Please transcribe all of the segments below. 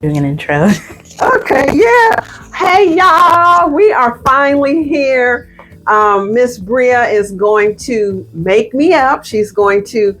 Doing an intro. Okay, yeah. Hey, y'all. We are finally here. Miss Bria is going to make me up. She's going to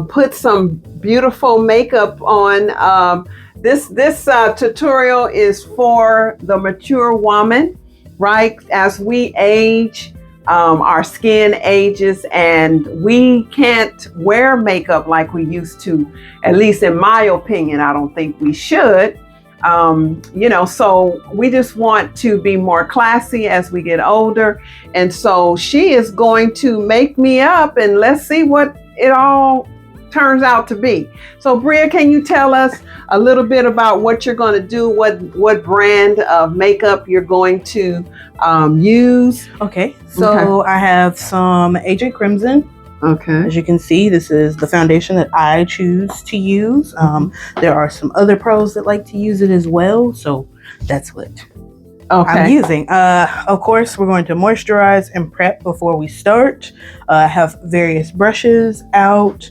put some beautiful makeup on. This tutorial is for the mature woman, right? As we age, our skin ages, and we can't wear makeup like we used to. At least in my opinion, I don't think we should. So we just want to be more classy as we get older. And so she is going to make me up, and let's see what it all turns out to be. So Bria, can you tell us a little bit about what you're going to do, what brand of makeup you're going to use? Okay, so I have some AJ Crimson. Okay. As you can see, this is the foundation that I choose to use. There are some other pros that like to use it as well, so that's what I'm using. Of course, we're going to moisturize and prep before we start. I have various brushes out.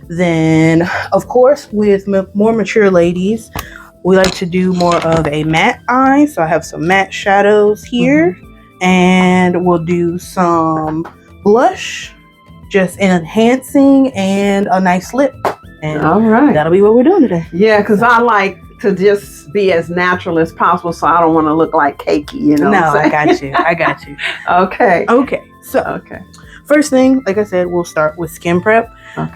Then, of course, with more mature ladies, we like to do more of a matte eye. So I have some matte shadows here, and we'll do some blush, just enhancing, and a nice lip. And all right, that'll be what we're doing today. Yeah, because I like to just be as natural as possible, so I don't want to look like cakey, you know. No, I got you. I got you. Okay. So first thing, like I said, we'll start with skin prep.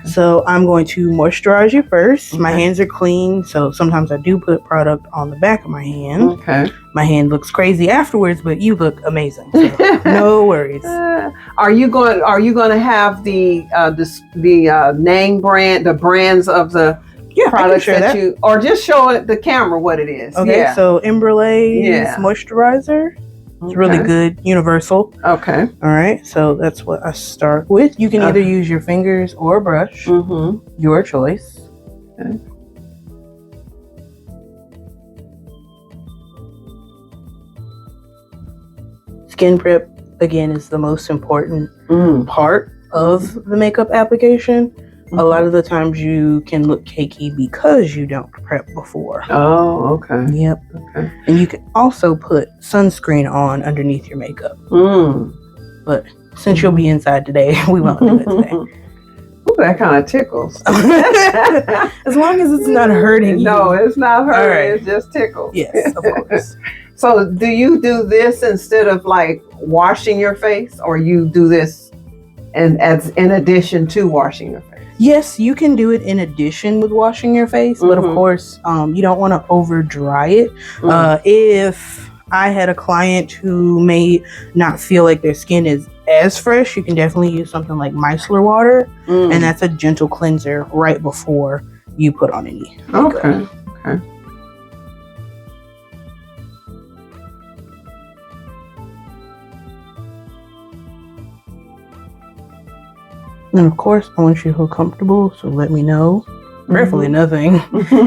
So I'm going to moisturize you first. My hands are clean, so sometimes I do put product on the back of my hand. My hand looks crazy afterwards, but you look amazing. So no worries. Are you going to have the name brand, the brands of the products that you, or just show the camera what it is? Okay, so Embryolase moisturizer. It's really good, universal. Okay. All right, so that's what I start with. You can either use your fingers or a brush, your choice. Okay. Skin prep, again, is the most important part of the makeup application. A lot of the times you can look cakey because you don't prep before. Oh, okay. Yep. Okay. And you can also put sunscreen on underneath your makeup. But since you'll be inside today, we won't do it today. Ooh, that kind of tickles. As long as it's not hurting you. No, it's not hurting. It just tickles. Yes, of course. So do you do this instead of like washing your face, or you do this in addition to washing your face? Yes, you can do it in addition with washing your face, but of course, you don't want to over dry it. If I had a client who may not feel like their skin is as fresh, you can definitely use something like micellar water, and that's a gentle cleanser right before you put on any makeup. Okay. And of course, I want you to feel comfortable, so let me know. Prayerfully nothing.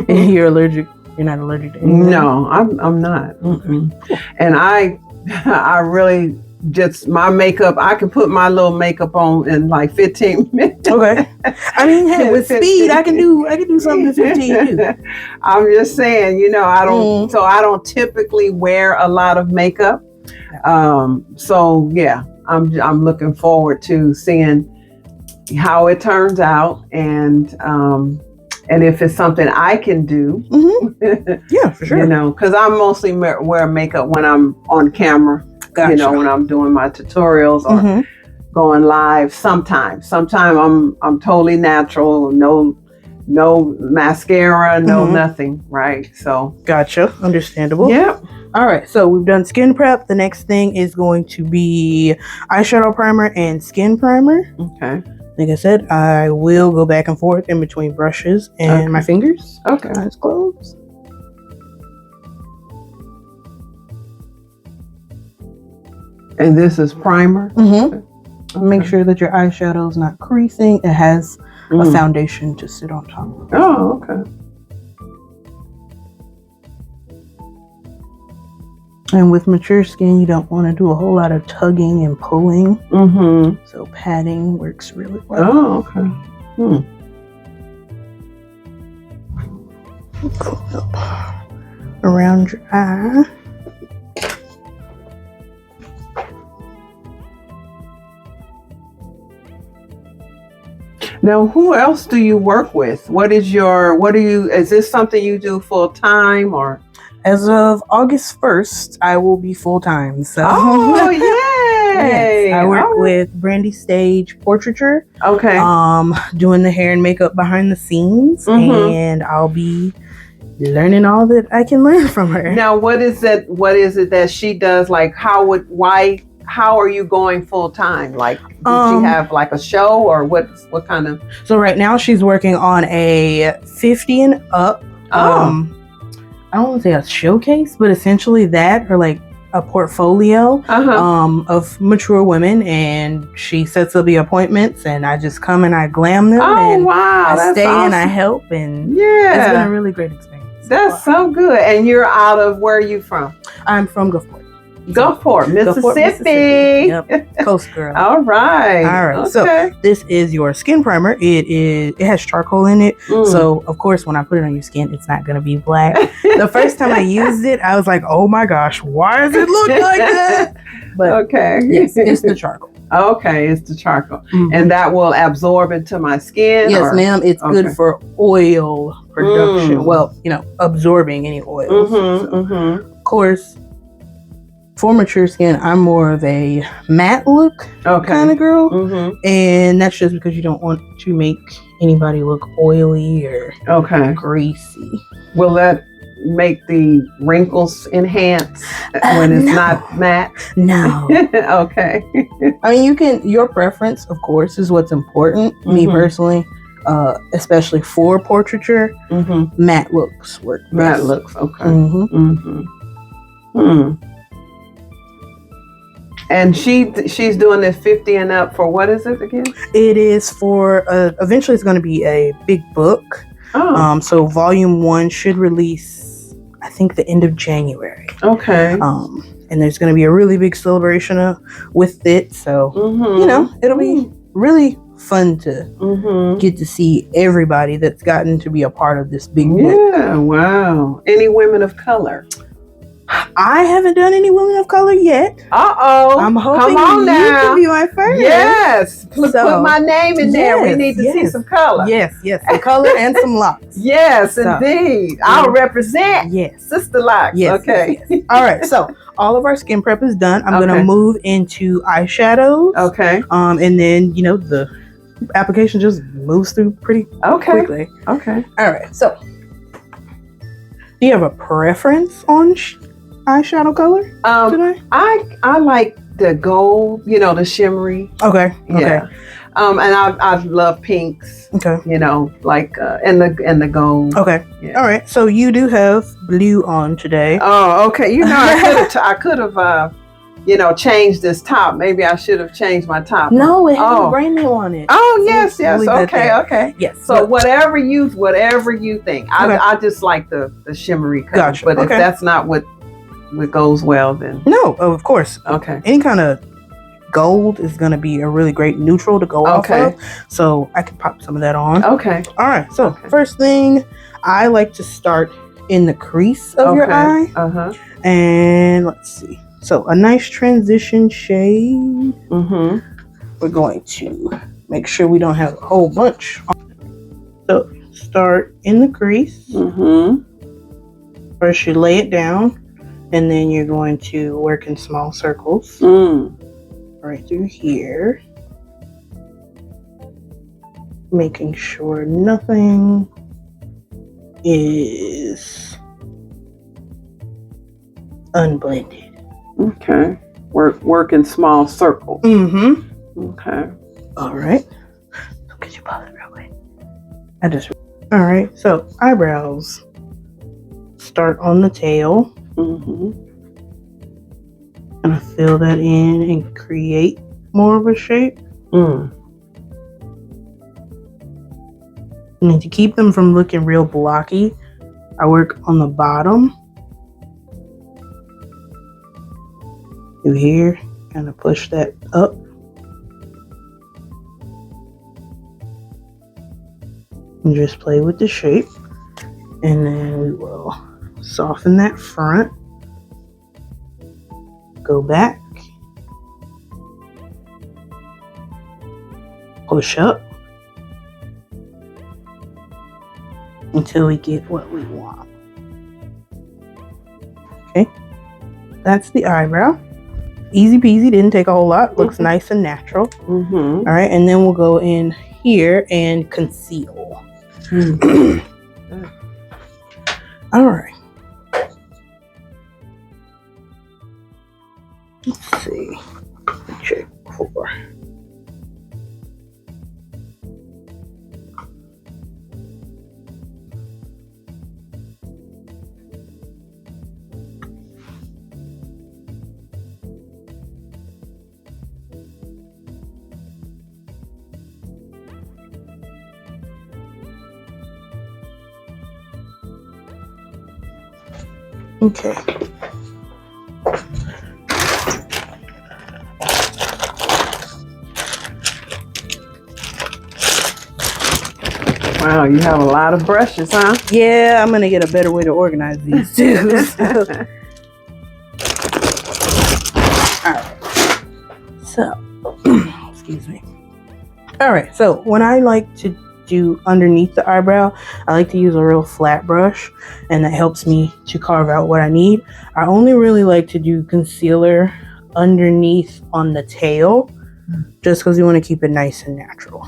You're allergic. You're not allergic to anything. No, I'm not. And I really just, my makeup, I can put my little makeup on in like 15 minutes. Okay. I mean, with speed, I can do something in 15 too. I'm just saying, I don't typically wear a lot of makeup. So yeah, I'm looking forward to seeing how it turns out, and if it's something I can do. Yeah, for sure. Because I mostly wear makeup when I'm on camera. Gotcha. When I'm doing my tutorials or going live. Sometimes I'm totally natural. No mascara, no nothing. Right. So gotcha. Understandable. Yeah. All right. So we've done skin prep. The next thing is going to be eyeshadow primer and skin primer. Okay. Like I said, I will go back and forth in between brushes and my fingers. Okay. Eyes closed. And this is primer. Make sure that your eyeshadow is not creasing. It has a foundation to sit on top of. Oh, okay. And with mature skin, you don't want to do a whole lot of tugging and pulling. So padding works really well. Oh, okay. Cool. around your eye. Now, who else do you work with? Is this something you do full time or? As of August 1st, I will be full-time. So Oh, yay! Yes, I work with Brandy Stage Portraiture. Okay. Doing the hair and makeup behind the scenes, and I'll be learning all that I can learn from her. Now, what is it that she does? Like, how are you going full time? Like, does she have like a show or what kind of? So right now she's working on a 50 and up. I don't want to say a showcase, but essentially that, or like a portfolio of mature women, and she sets up the appointments, and I just come and I glam them. Oh, and wow! I stay awesome. And I help, and yeah, it's been a really great experience. That's so good. And you're out of, where are you from? I'm from Gulfport. Gulfport, Mississippi. Yep. Coast girl. All right. Okay. So this is your skin primer. It has charcoal in it. So of course, when I put it on your skin, it's not gonna be black. The first time I used it, I was like, oh my gosh, why does it look like that? But yes, it's the charcoal. Okay, it's the charcoal. And that will absorb into my skin? Yes, ma'am. It's good for oil production. Well, absorbing any oils. Of course, for mature skin, I'm more of a matte look kind of girl. And that's just because you don't want to make anybody look oily or greasy. Will that make the wrinkles enhance when it's not matte? No. Okay. I mean, your preference, of course, is what's important. Me personally, especially for portraiture, matte looks work best. Matte looks, okay. And she's doing this 50 and up for, what is it again? It is for, eventually it's going to be a big book. So volume 1 should release, I think, the end of January. Okay. And there's going to be a really big celebration with it. So, it'll be really fun to get to see everybody that's gotten to be a part of this big book. Yeah, wow. Any women of color? I haven't done any women of color yet. I'm hoping you can be my first. Yes. Put my name in there. We need to see some color. Yes. Some color and some locks. Yes, indeed. I'll represent. Yes. Sisterlocks. Yes. Okay. Yes. All right. So all of our skin prep is done. I'm going to move into eyeshadows. Okay. And then, the application just moves through pretty quickly. Okay. All right. So do you have a preference on eyeshadow color today? I like the gold, the shimmery. Okay. Yeah. And I love pinks. Okay. Like and the gold. Okay. Yeah. All right. So you do have blue on today. Oh, okay. I could have changed this top. Maybe I should have changed my top. No, it has a brand new on it. Oh, yes. Okay. Yes. So whatever you think. I just like the shimmery color. Gotcha. But if that's not what goes well, then no, of course. Okay. Any kind of gold is going to be a really great neutral to go off of. So I can pop some of that on. Okay. All right. So first thing, I like to start in the crease of your eye. And let's see. So a nice transition shade. We're going to make sure we don't have a whole bunch. So start in the crease. First you lay it down, and then you're going to work in small circles. Right through here. Making sure nothing is unblended. Okay. Work in small circles. Okay. All right. Look at your pose real quick. All right. So eyebrows. Start on the tail. Gonna fill that in and create more of a shape. And to keep them from looking real blocky, I work on the bottom. Through here, kind of push that up. And just play with the shape. And then we will soften that front. Go back. Push up until we get what we want. Okay, that's the eyebrow. Easy peasy, didn't take a whole lot. Looks nice and natural. All right, and then we'll go in here and conceal. All right. Let's see. Check for. Okay. Wow, you have a lot of brushes, huh? Yeah, I'm gonna get a better way to organize these too. All right. So, excuse me. All right. So when I like to do underneath the eyebrow, I like to use a real flat brush, and that helps me to carve out what I need. I only really like to do concealer underneath on the tail, just because you want to keep it nice and natural.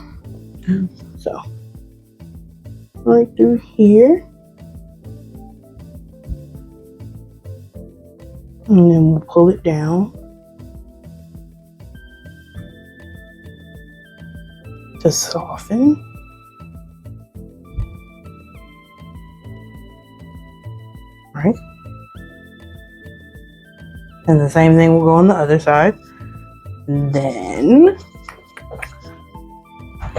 So, right through here, and then we'll pull it down to soften. Right, and the same thing will go on the other side. And then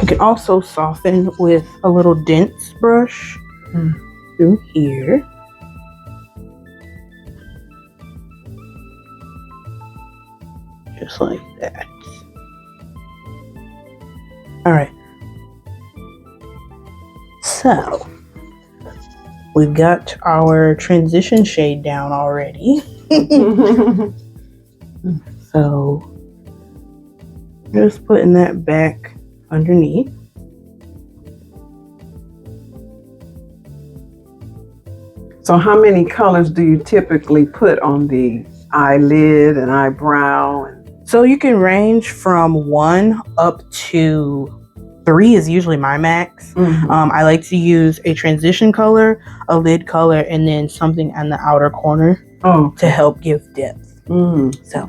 you can also soften with a little dense brush through here. Just like that. All right. So we've got our transition shade down already. So just putting that back underneath. So how many colors do you typically put on the eyelid and eyebrow? So you can range from 1 up to 3 is usually my max. I like to use a transition color, a lid color, and then something on the outer corner to help give depth. So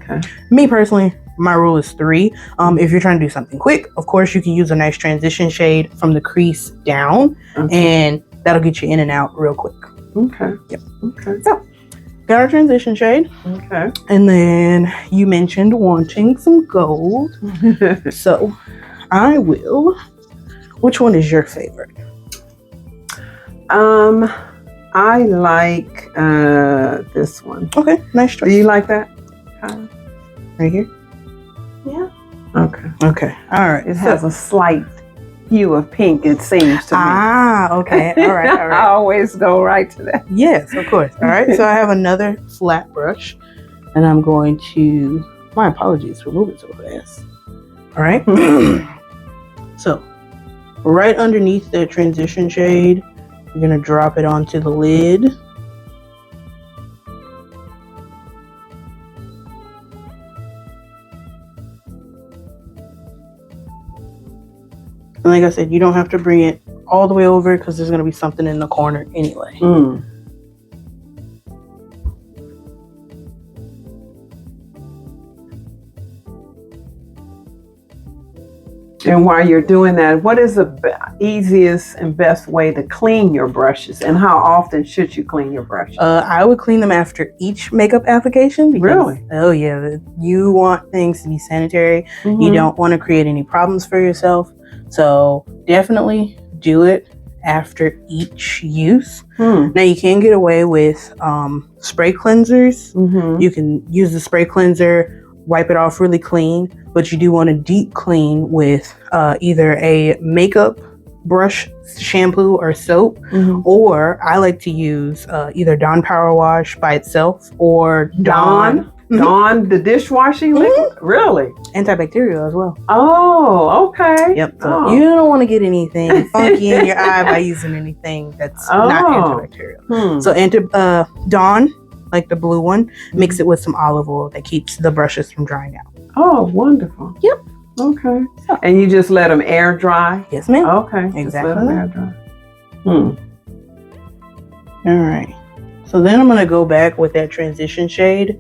me personally, my rule is 3. If you're trying to do something quick, of course you can use a nice transition shade from the crease down, and that'll get you in and out real quick. So got our transition shade. And then you mentioned wanting some gold. So I will. Which one is your favorite? I like this one. Okay, nice choice. Do you like that? Right here? Yeah. Okay. All right. It has a slight hue of pink, it seems to me. Okay. All right. I always go right to that. Yes, of course. All right. So I have another flat brush, and I'm going to. My apologies for moving so fast. All right. So, right underneath the transition shade, you're gonna drop it onto the lid. And like I said, you don't have to bring it all the way over because there's gonna be something in the corner anyway. And while you're doing that, what is the easiest and best way to clean your brushes, and how often should you clean your brushes? I would clean them after each makeup application. Because, really? Oh yeah, you want things to be sanitary. You don't want to create any problems for yourself. So definitely do it after each use. Now you can get away with spray cleansers. You can use the spray cleanser, wipe it off really clean, but you do want to deep clean with either a makeup brush shampoo or soap, or I like to use either Dawn Power Wash by itself or Dawn. Dawn, the dishwashing liquid? Really? Antibacterial as well. Oh, okay. Yep. So you don't want to get anything funky in your eye by using anything that's not antibacterial. So Dawn, like the blue one, mix it with some olive oil that keeps the brushes from drying out. Oh, wonderful. Yep. Okay. And you just let them air dry? Yes, ma'am. Okay. Exactly. Just let them air dry. All right. So then I'm going to go back with that transition shade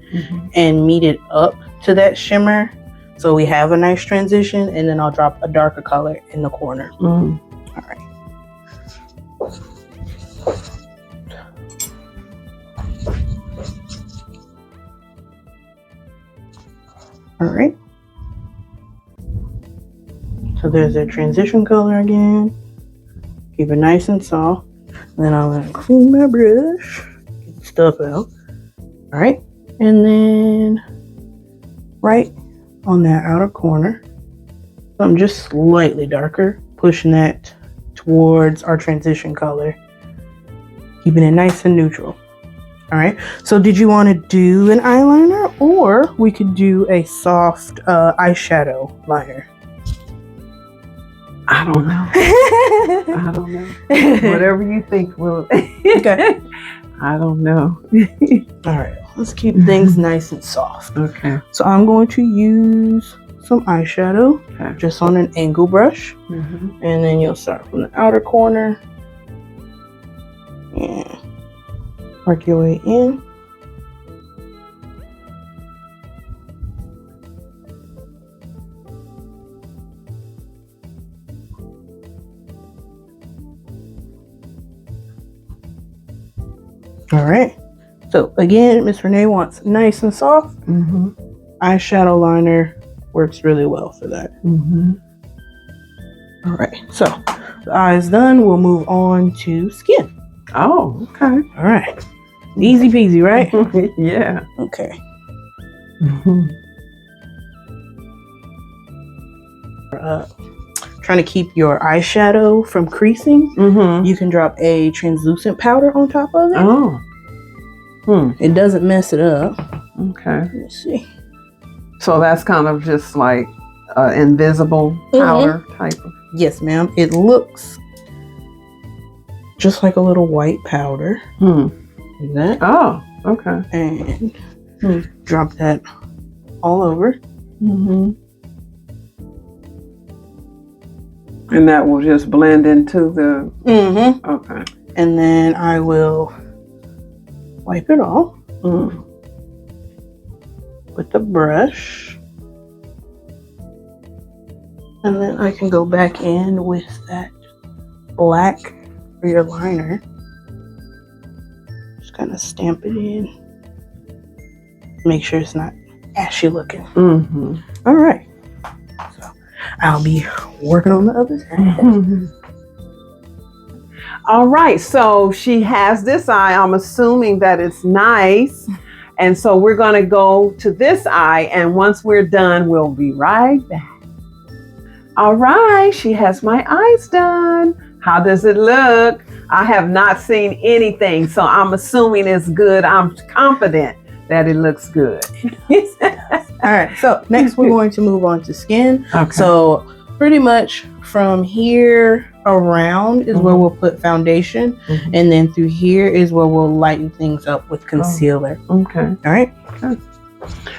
and meet it up to that shimmer. So we have a nice transition, and then I'll drop a darker color in the corner. All right. All right. So there's that transition color again. Keep it nice and soft. And then I'm going to clean my brush. Get the stuff out. All right. And then right on that outer corner, I'm just slightly darker, pushing that towards our transition color. Keeping it nice and neutral. All right. So did you want to do an eyeliner, or we could do a soft eyeshadow liner? I don't know. I don't know. Whatever you think will. Okay. I don't know. All right. Let's keep things nice and soft. Okay. So I'm going to use some eyeshadow just on an angle brush. And then you'll start from the outer corner and work your way in. All right. So again, Miss Renee wants nice and soft. Eyeshadow liner works really well for that. All right. So the eye's done. We'll move on to skin. Oh, okay. All right. Easy peasy, right? Yeah. Okay. Trying to keep your eyeshadow from creasing, you can drop a translucent powder on top of it. Oh. It doesn't mess it up. Okay. Let me see. So that's kind of just like invisible powder type of. Yes, ma'am. It looks just like a little white powder. Like that. Oh, okay. And drop that all over. And that will just blend into the. Okay. And then I will wipe it off with the brush. And then I can go back in with that black for your liner. Just kind of stamp it in. Make sure it's not ashy looking. All right. So I'll be working on the other side. All right. So she has this eye. I'm assuming that it's nice. And so we're going to go to this eye. And once we're done, we'll be right back. All right. She has my eyes done. How does it look? I have not seen anything. So I'm assuming it's good. I'm confident that it looks good. All right, so next we're going to move on to skin. Okay. So pretty much from here around is where we'll put foundation, and then through here is where we'll lighten things up with concealer. Okay. All right. Okay.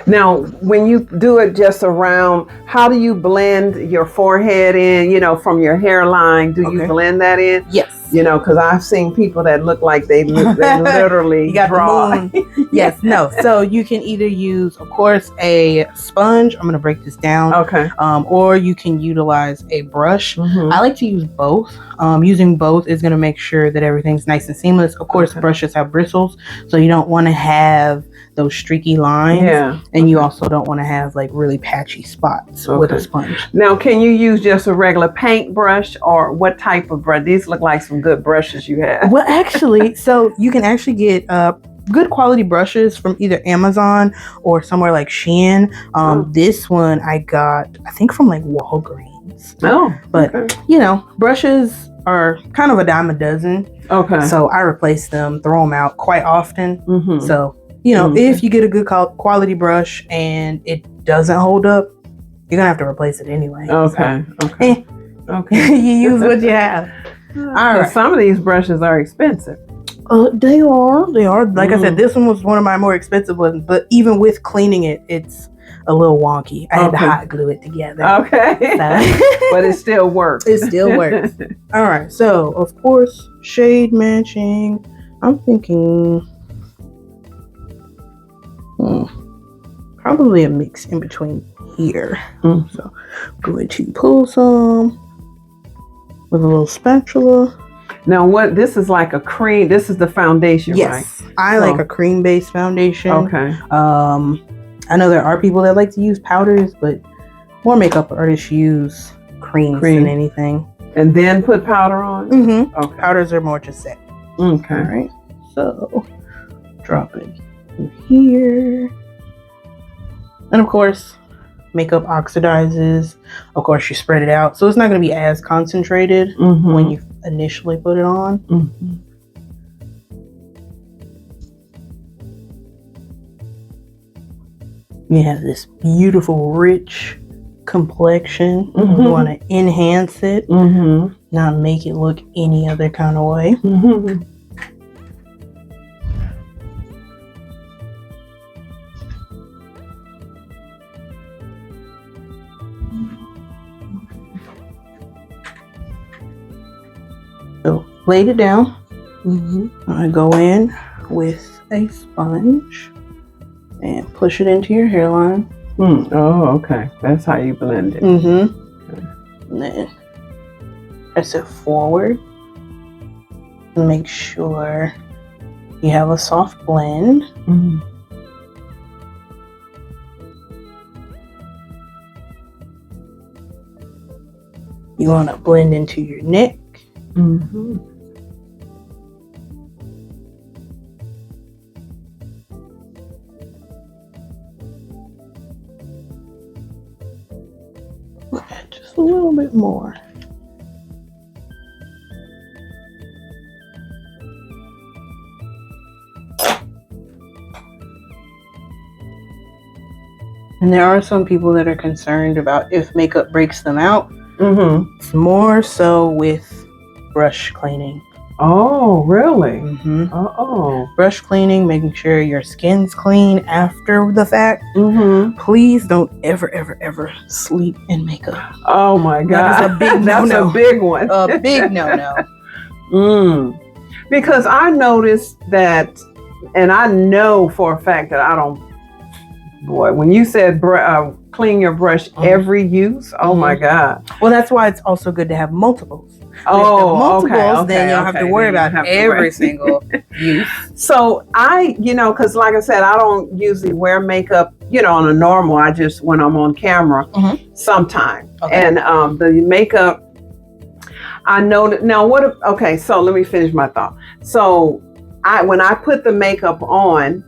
Now, when you do it just around, how do you blend your forehead in, from your hairline? Do you blend that in? Yes. Because I've seen people that look like they literally you got draw. The moon. Yes, no. So you can either use, of course, a sponge. I'm going to break this down. Okay. Or you can utilize a brush. I like to use both. Using both is going to make sure that everything's nice and seamless. Of course, brushes have bristles, so you don't want to have those streaky lines. Yeah. And you also don't want to have like really patchy spots with a sponge. Now, can you use just a regular paint brush, or what type of brush? These look like some good brushes you have. Well, actually, so you can actually get good quality brushes from either Amazon or somewhere like Shein. This one I got, I think, from like Walgreens. Oh, but brushes are kind of a dime a dozen. Okay. So I replace them, throw them out quite often. Mm-hmm. So, if you get a good quality brush and it doesn't hold up, you're gonna have to replace it anyway. Okay. So, Okay. Okay. you use what you have. All right. Some of these brushes are expensive. They are. Like I said, this one was one of my more expensive ones, but even with cleaning it, it's a little wonky. I had to hot glue it together. Okay. So. But it still works. It still works. All right. So, of course, shade matching. I'm thinking probably a mix in between here. So, I'm going to pull some with a little spatula. Now, this is like a cream. This is the foundation, yes, right? I like a cream-based foundation. Okay. I know there are people that like to use powders, but more makeup artists use creams than anything. And then put powder on? Mm-hmm. Okay. Powders are more just set. Okay. All right. So, drop it in here. And of course, makeup oxidizes. Of course, you spread it out. So it's not going to be as concentrated when you initially put it on. Mm-hmm. You have this beautiful, rich complexion. You want to enhance it, not make it look any other kind of way. So, laid it down. I go in with a sponge and push it into your hairline. Oh, okay. That's how you blend it. And then press it forward. Make sure you have a soft blend. You want to blend into your neck. Just a little bit more. And there are some people that are concerned about if makeup breaks them out. It's more so with brush cleaning. Oh, really? Brush cleaning, making sure your skin's clean after the fact. Please don't ever sleep in makeup. Oh my God. That is a big no-no. That's a big one. A big no-no. Because I noticed that, and I know for a fact that I don't, boy, when you said clean your brush every use, oh my God. Well, that's why it's also good to have multiples. Okay. Then you don't have to worry about every single use. So because like I said, I don't usually wear makeup, on a normal. I just, when I'm on camera, sometime. And the makeup, I know that now so let me finish my thought. So when I put the makeup on,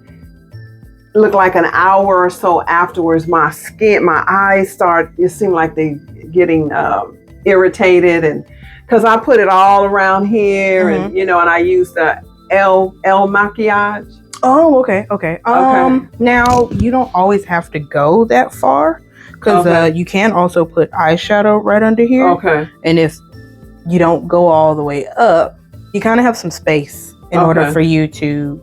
look like an hour or so afterwards, my eyes it seem like they getting irritated, and because I put it all around here, and and I use the El maquillage. Oh, okay. Now you don't always have to go that far, because you can also put eyeshadow right under here. Okay. And if you don't go all the way up, you kind of have some space in order for you to,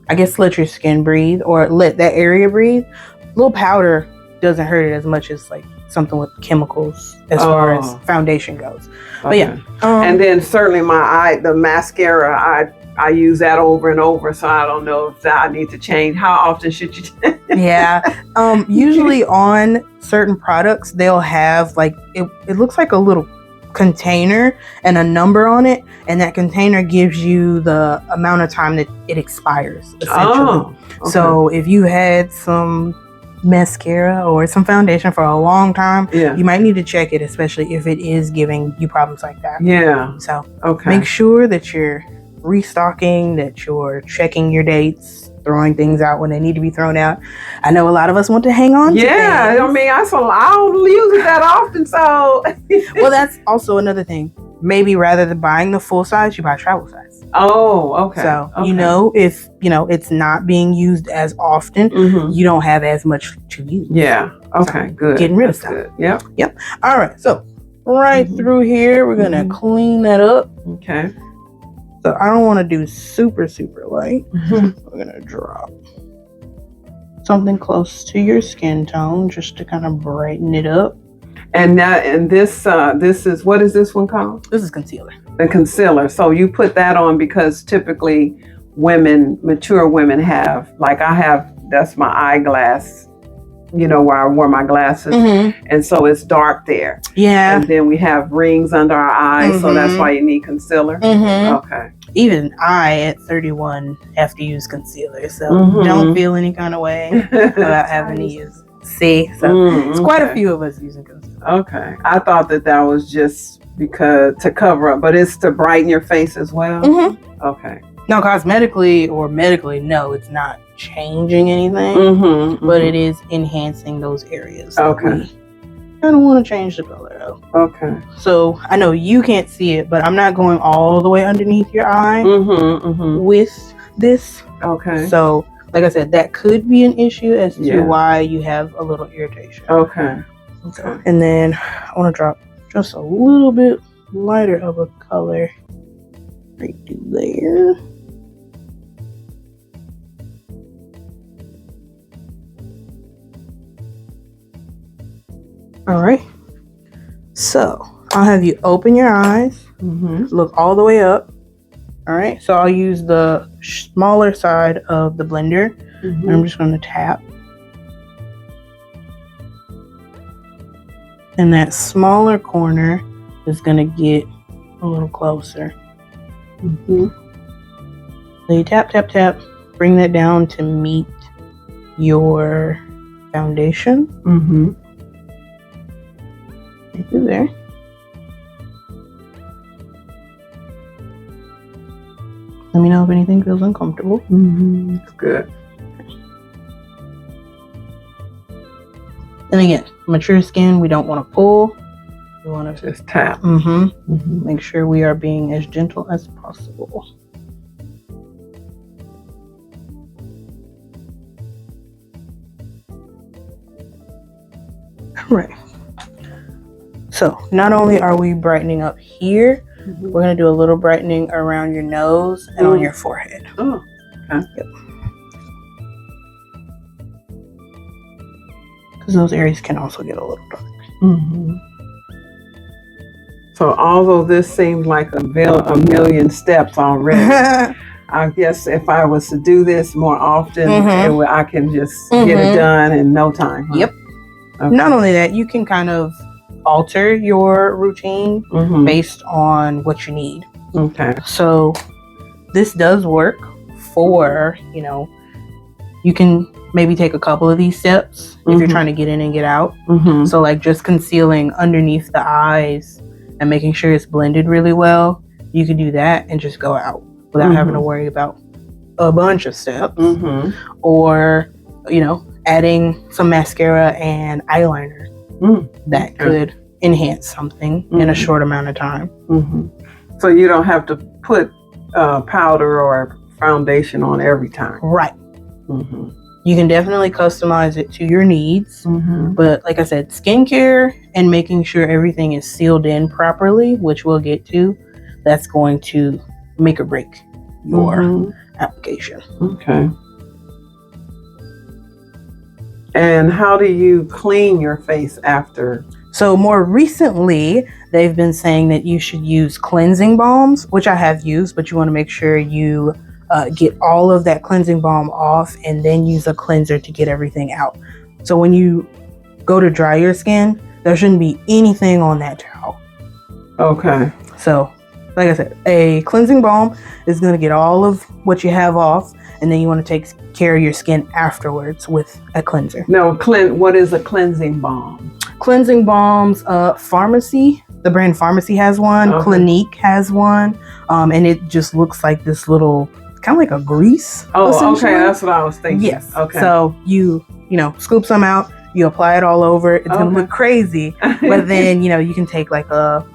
I guess, let your skin breathe, or let that area breathe. A little powder doesn't hurt it as much as like something with chemicals as far as foundation goes. But yeah. And then certainly the mascara, I use that over and over, so I don't know if I need to change. How often should you change? Yeah. Usually on certain products, they'll have like, it looks like a little container and a number on it, and that container gives you the amount of time that it expires, essentially. So if you had some mascara or some foundation for a long time, you might need to check it, especially if it is giving you problems like that. So make sure that you're restocking, that you're checking your dates, throwing things out when they need to be thrown out. I know a lot of us want to hang on to things. I mean, I don't use it that often, so well, that's also another thing. maybe rather than buying the full size, you buy travel size. Oh, okay. So, okay. if, it's not being used as often, you don't have as much to use. Yeah. Okay, so, good. Getting rid of stuff. Good. Yep. All right. So, right through here, we're going to clean that up. Okay. So, I don't want to do super, super light. We're going to drop something close to your skin tone just to kind of brighten it up. And this is, what is this one called? This is concealer. The concealer. So you put that on because typically mature women have, like I have, that's my eyeglass, where I wore my glasses. And so it's dark there. Yeah. And then we have rings under our eyes. So that's why you need concealer. Okay. Even I, at 31, have to use concealer. So don't feel any kind of way about having to use it. See? So it's quite a few of us using concealer. Okay. I thought that was just because to cover up, but it's to brighten your face as well? Okay. No, cosmetically or medically, no, it's not changing anything, but it is enhancing those areas. Okay. I don't want to change the color though. Okay. So I know you can't see it, but I'm not going all the way underneath your eye with this. Okay. So, like I said, that could be an issue as to why you have a little irritation. Okay. And then I want to drop just a little bit lighter of a color right through there. All right. So I'll have you open your eyes, look all the way up. All right. So I'll use the smaller side of the blender. And I'm just going to tap. And that smaller corner is going to get a little closer. So you tap, tap, tap, bring that down to meet your foundation. Right through there. Let me know if anything feels uncomfortable. It's good. And again, mature skin, we don't want to pull. We want to just tap. Make sure we are being as gentle as possible. All right. So not only are we brightening up here, we're going to do a little brightening around your nose and on your forehead. Oh, okay. Yep. Because those areas can also get a little dark. So although this seems like a million steps already, I guess if I was to do this more often, I can just get it done in no time. Huh? Yep. Okay. Not only that, you can kind of alter your routine based on what you need. Okay. So this does work for, you can maybe take a couple of these steps if you're trying to get in and get out. So like just concealing underneath the eyes and making sure it's blended really well. You can do that and just go out without having to worry about a bunch of steps. Or, adding some mascara and eyeliner that could enhance something in a short amount of time. So you don't have to put powder or foundation on every time. Right. You can definitely customize it to your needs. But like I said, skincare and making sure everything is sealed in properly, which we'll get to, that's going to make or break your application. Okay. And how do you clean your face after? So more recently, they've been saying that you should use cleansing balms, which I have used, but you want to make sure you get all of that cleansing balm off and then use a cleanser to get everything out. So when you go to dry your skin, there shouldn't be anything on that towel. Okay. So like I said, a cleansing balm is going to get all of what you have off, and then you want to take care of your skin afterwards with a cleanser. No, what is a cleansing balm? Cleansing balms, Pharmacy, the brand Pharmacy has one, Clinique has one, and it just looks like this little, kind of like a grease. Oh, okay, that's what I was thinking. Yes. Okay. So you scoop some out, you apply it all over. It's gonna look crazy, but then you can take like a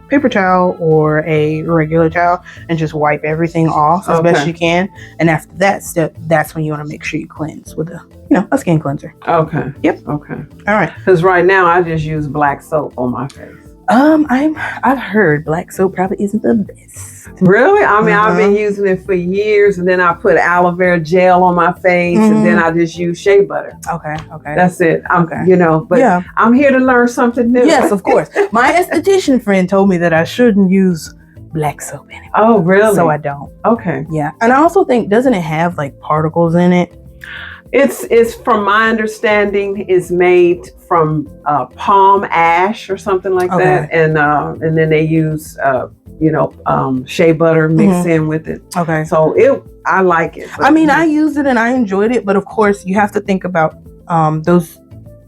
paper towel or a regular towel and just wipe everything off as best you can. And after that step, that's when you want to make sure you cleanse with a skin cleanser. Okay. Yep. Okay. All right. Because right now I just use black soap on my face. I've heard black soap probably isn't the best. Really? I mean, I've been using it for years, and then I put aloe vera gel on my face, and then I just use shea butter. Okay. That's it. But yeah. I'm here to learn something new. Yes, of course. My esthetician friend told me that I shouldn't use black soap anymore. Oh, really? So I don't. Okay. Yeah. And I also think, doesn't it have like particles in it? It's from my understanding, is made from palm ash or something like that, and then they use shea butter mixed in with it. Okay, so I like it. I mean, I used it and I enjoyed it, but of course, you have to think about those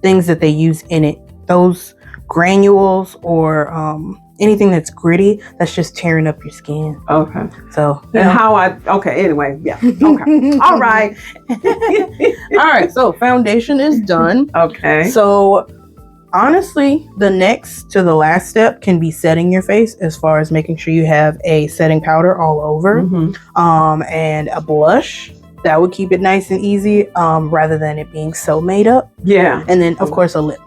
things that they use in it, those granules or anything that's gritty, that's just tearing up your skin. Okay. So anyway, yeah. Okay. All right. All right. So foundation is done. Okay. So honestly, the next to the last step can be setting your face, as far as making sure you have a setting powder all over, and a blush. That would keep it nice and easy, rather than it being so made up. Yeah. And then of course a lip.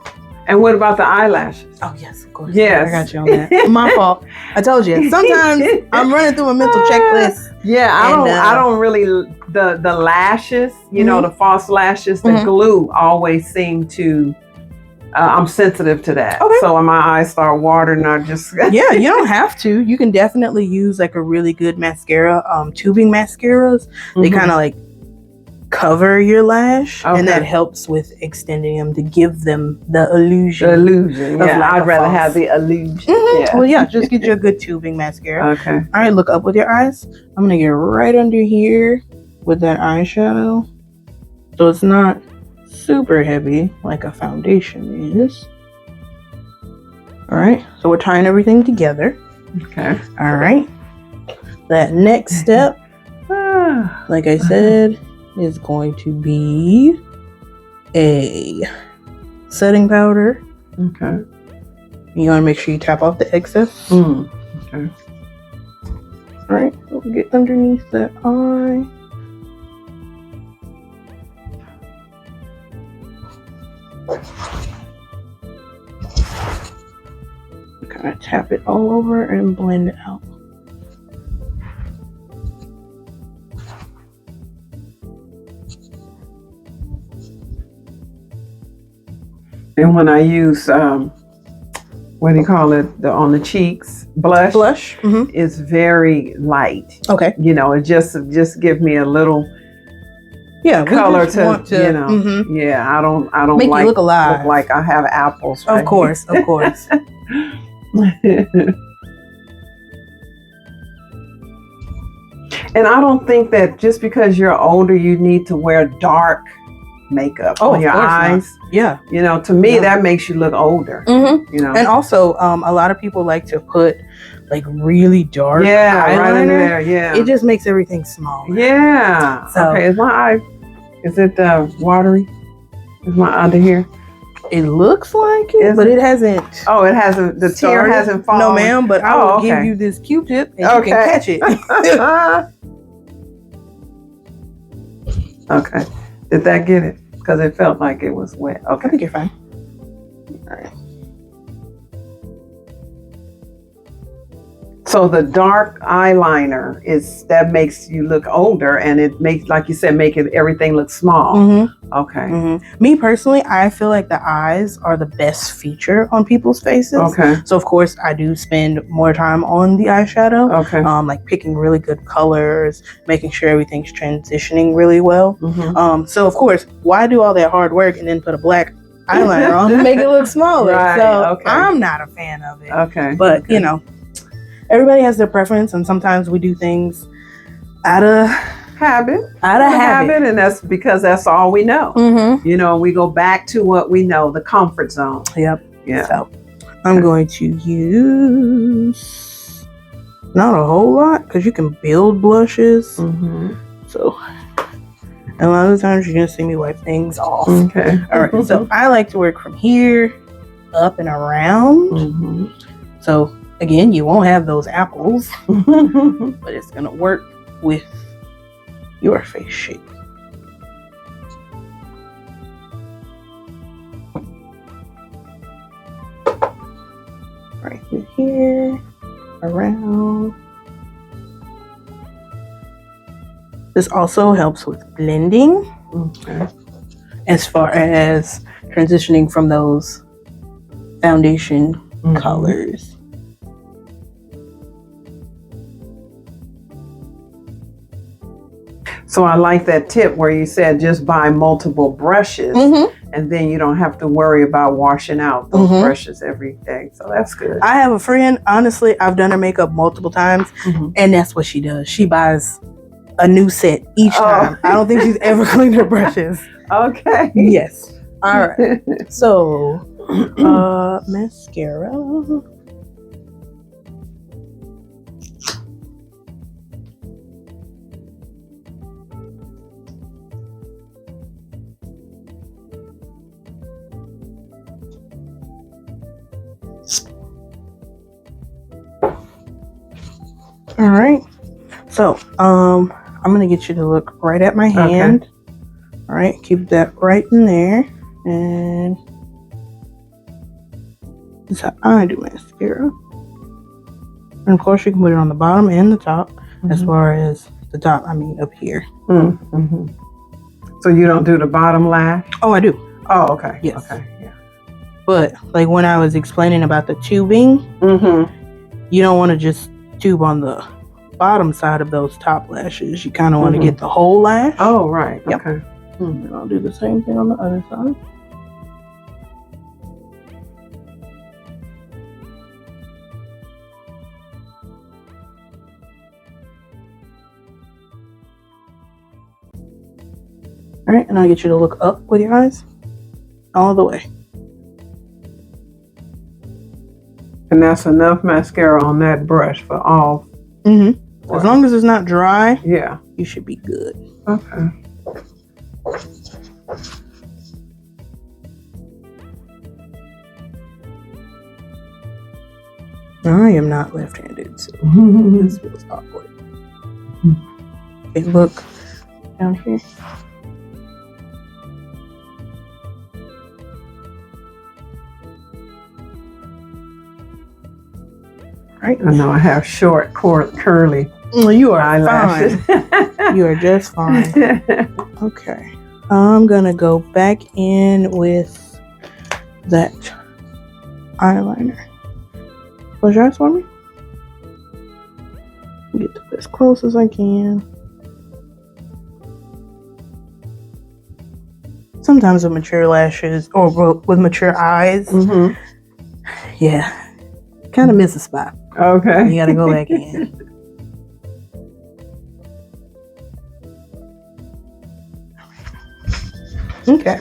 And what about the eyelashes? Oh, yes, of course. Yes. I got you on that. My fault. I told you. Sometimes I'm running through a mental checklist. Yeah, I don't really, the lashes, the false lashes, the glue always seem to, I'm sensitive to that. Okay. So when my eyes start watering, I just... Yeah, you don't have to. You can definitely use like a really good mascara, tubing mascaras. They kind of like cover your lash, and that helps with extending them to give them the illusion. Yeah, I'd rather have the illusion. Yeah. Well, yeah, just get you a good tubing mascara. Okay. All right, look up with your eyes. I'm gonna get right under here with that eyeshadow, so it's not super heavy like a foundation is. All right, so we're tying everything together. Okay. All right. That next step, like I said, is going to be a setting powder. Okay. You want to make sure you tap off the excess. Okay. All right. We'll get underneath that eye. Kind of tap it all over and blend it out. And when I use, what do you call it, on the cheeks, blush, it's very light. Okay. It just gives me a little color to yeah, I don't make like you look alive. Look like I have apples. Right? Of course. And I don't think that just because you're older, you need to wear dark makeup on your eyes. Not. Yeah. To me, that makes you look older. And also, a lot of people like to put like really dark eyeliner. Right in there. Yeah. It just makes everything small. Yeah. So, okay. Is my eye, is it watery? Is my under here? It looks like it, but it hasn't. Oh, it hasn't. The tear hasn't fallen. No, ma'am. But I will give you this Q-tip, and you can catch it. Okay. Did that get it? Because it felt like it was wet. Okay. I think you're fine. All right. So the dark eyeliner that makes you look older, and it makes, like you said, everything look small. Okay. Me personally, I feel like the eyes are the best feature on people's faces. Okay. So of course, I do spend more time on the eyeshadow. Okay. Like picking really good colors, making sure everything's transitioning really well. So of course, why do all that hard work and then put a black eyeliner on to make it look smaller? Right. So I'm not a fan of it. Okay. But everybody has their preference, and sometimes we do things out of habit. And that's because that's all we know. We go back to what we know, the comfort zone. Yep. Yeah. So I'm going to use not a whole lot, because you can build blushes. So a lot of the times you're gonna see me wipe things off. Okay. All right. So I like to work from here up and around. So again, you won't have those apples, but it's gonna work with your face shape. Right through here, around. This also helps with blending, as far as transitioning from those foundation colors. So I like that tip where you said just buy multiple brushes, and then you don't have to worry about washing out those brushes every day. So that's good. I have a friend, honestly, I've done her makeup multiple times, and that's what she does. She buys a new set each time. I don't think she's ever cleaned her brushes. Okay. Yes. All right. So, mascara. All right. So, I'm gonna get you to look right at my hand. All right, keep that right in there, and this is how I do mascara. And of course, you can put it on the bottom and the top. As far as the top, I mean up here. So you don't do the bottom lash? Oh, I do. Oh, okay. Yes. Okay. Yeah. But like when I was explaining about the tubing, you don't want to just tube on the bottom side of those top lashes. You kind of want to get the whole lash. Oh, right. Yep. Okay. And I'll do the same thing on the other side. All right, and I'll get you to look up with your eyes all the way. And that's enough mascara on that brush for all. As long as it's not dry, yeah, you should be good. Okay. I am not left-handed, so this feels awkward. Okay, look down here. Right. I know I have short, curly. You are eyelashes. fine. You are just fine. Okay. I'm gonna go back in with that eyeliner. Close your eyes for me. Get to as close as I can. Sometimes with mature lashes or with mature eyes, yeah, kind of miss a spot. Okay. You gotta go back in. Okay.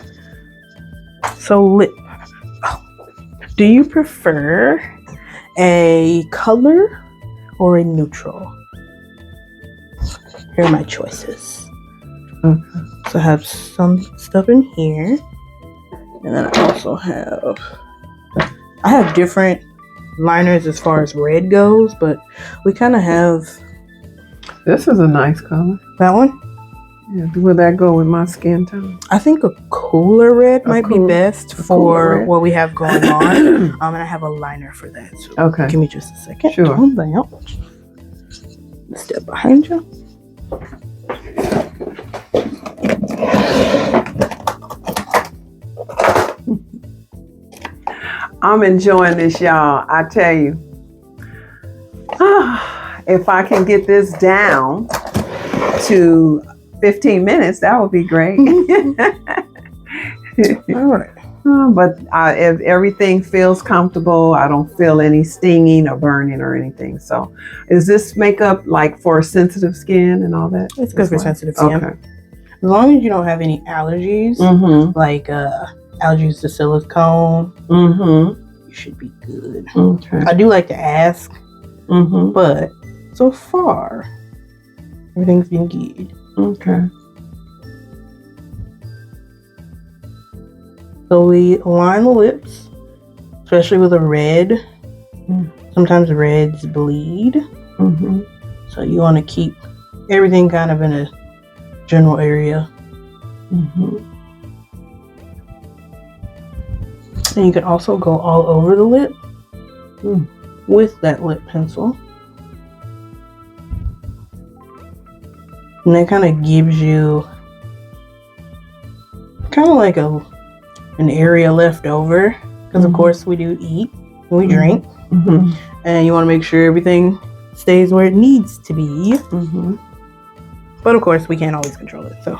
So lip. Do you prefer a color or a neutral? Here are my choices. Okay. So I have some stuff in here. And then I have different liners as far as red goes, but we kind of have. This is a nice color. That one? Yeah. Will that go with my skin tone? I think a cooler red might be best for what we have going on. And I have a liner for that. So okay. Give me just a second. Sure. Hold on. Step behind you. I'm enjoying this, y'all. I tell you. If I can get this down to 15 minutes, that would be great. All right. But if everything feels comfortable, I don't feel any stinging or burning or anything. So is this makeup like for sensitive skin and all that? It's good for sensitive skin. Okay. As long as you don't have any allergies, like allergies to silicone, you should be good. Okay. I do like to ask, but so far, everything's been good. Okay. So we line the lips, especially with a red. Sometimes reds bleed. Mm-hmm. So you want to keep everything kind of in a general area. Mm-hmm. And you can also go all over the lip with that lip pencil. And that kind of gives you kind of like an area left over. Because of course we do eat and we drink. Mm-hmm. And you want to make sure everything stays where it needs to be. Mm-hmm. But of course we can't always control it. So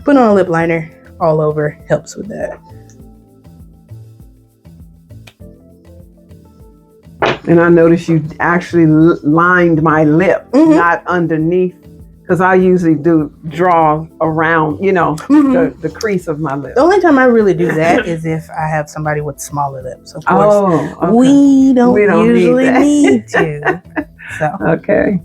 putting on a lip liner all over helps with that. And I noticed you actually lined my lip, not underneath, because I usually do draw around, the crease of my lip. The only time I really do that is if I have somebody with smaller lips. Of course, okay. we don't usually need to. So. Okay.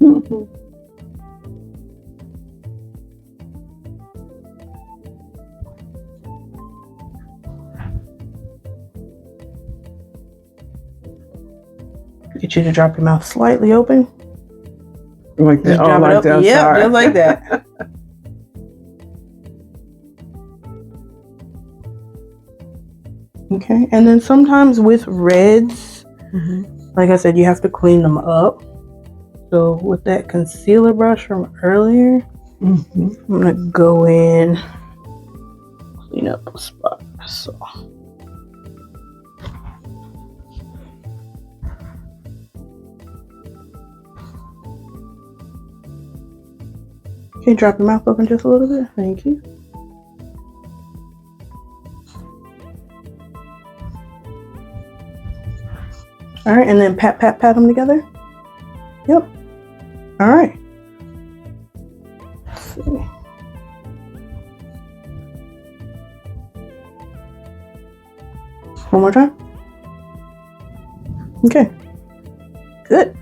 Get you to drop your mouth slightly open. Like that. Oh, like that. Yeah, just like that. Okay, and then sometimes with reds, like I said, you have to clean them up. So with that concealer brush from earlier, I'm gonna go in, clean up a spot. So. Can you drop your mouth open just a little bit? Thank you. All right, and then pat them together. Yep. All right. Let's see. One more time. Okay. Good.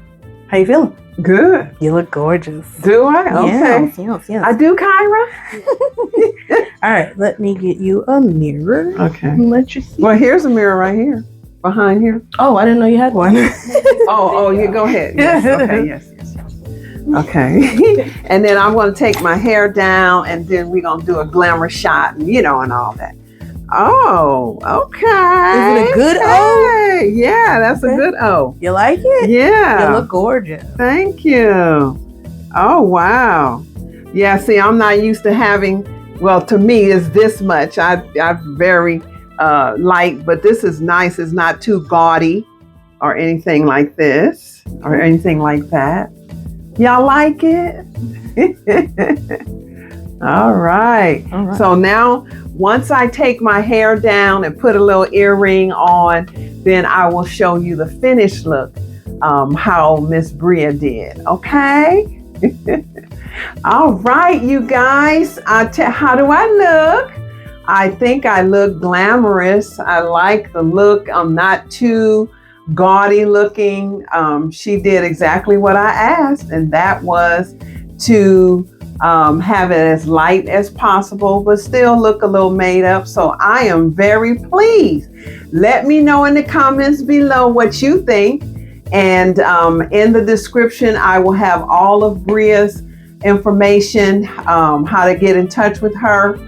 How you feeling? Good. You look gorgeous. Do I? Okay. Yes. I do, Kyra. All right, let me get you a mirror. Okay. And let you see. Well, here's a mirror right here, behind here. Oh, I didn't know you had one. You go ahead. Yes. Okay. Yes. Okay. And then I'm going to take my hair down, and then we're going to do a glamour shot, and and all that. Oh, okay. Is it a good O? Yeah, that's a good O. You like it? Yeah. You look gorgeous. Thank you. Oh, wow. Yeah, see, I'm not used to having, well, to me, it's this much. I'm very light, but this is nice. It's not too gaudy or anything like this or anything like that. Y'all like it? All right. So now, once I take my hair down and put a little earring on, then I will show you the finished look, how Miss Bria did. Okay? All right, you guys. How do I look? I think I look glamorous. I like the look. I'm not too gaudy looking. She did exactly what I asked, and that was to have it as light as possible, but still look a little made up. So I am very pleased. Let me know in the comments below what you think. And in the description, I will have all of Bria's information, how to get in touch with her.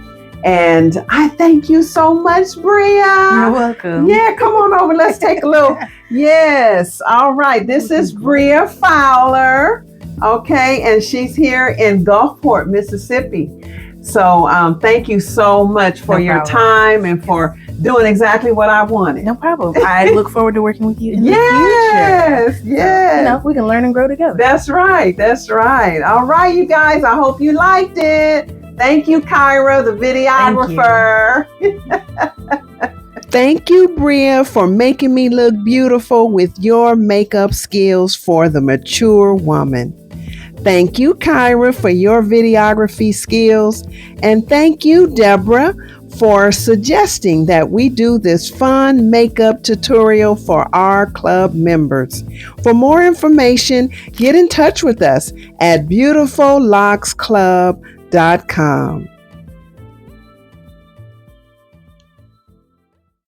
And I thank you so much, Bria. You're welcome. Yeah, come on over. Let's take a little. Yes. All right. This is Bria Fowler. Okay, and she's here in Gulfport, Mississippi. So thank you so much for your time and for doing exactly what I wanted. No problem. I look forward to working with you in the future. Yes. So, we can learn and grow together. That's right. All right, you guys. I hope you liked it. Thank you, Kyra, the videographer. Thank you, Bria, for making me look beautiful with your makeup skills for the mature woman. Thank you, Kyra, for your videography skills. And thank you, Deborah, for suggesting that we do this fun makeup tutorial for our club members. For more information, get in touch with us at beautifullocksclub.com.